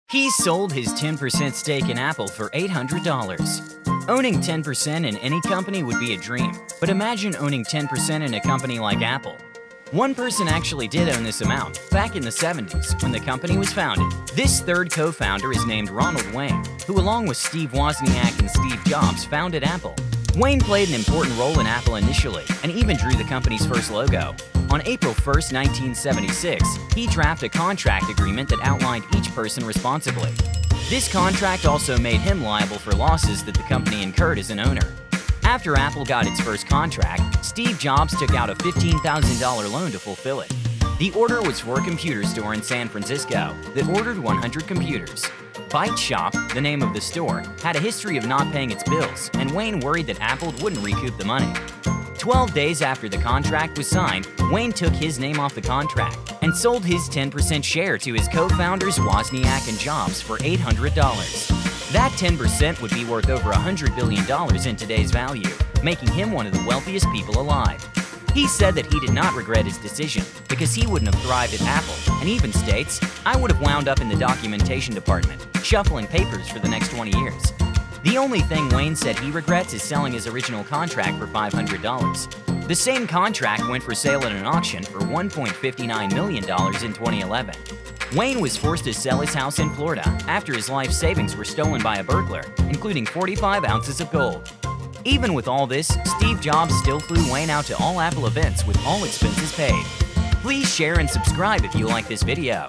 He sold his 10% stake in Apple for $800. Owning 10% in any company would be a dream, but imagine owning 10% in a company like Apple. One person actually did own this amount, back in the 70s, when the company was founded. This third co-founder is named Ronald Wayne, who along with Steve Wozniak and Steve Jobs founded Apple. Wayne played an important role in Apple initially, and even drew the company's first logo. On April 1, 1976, he drafted a contract agreement that outlined each person responsibly. This contract also made him liable for losses that the company incurred as an owner. After Apple got its first contract, Steve Jobs took out a $15,000 loan to fulfill it. The order was for a computer store in San Francisco that ordered 100 computers. Byte Shop, the name of the store, had a history of not paying its bills, and Wayne worried that Apple wouldn't recoup the money. 12 days after the contract was signed, Wayne took his name off the contract and sold his 10% share to his co-founders Wozniak and Jobs for $800. That 10% would be worth over $100 billion in today's value, making him one of the wealthiest people alive. He said that he did not regret his decision because he wouldn't have thrived at Apple, and even states, "I would have wound up in the documentation department, shuffling papers for the next 20 years. The only thing Wayne said he regrets is selling his original contract for $500. The same contract went for sale at an auction for $1.59 million in 2011. Wayne was forced to sell his house in Florida after his life savings were stolen by a burglar, including 45 ounces of gold. Even with all this, Steve Jobs still flew Wayne out to all Apple events with all expenses paid. Please share and subscribe if you like this video.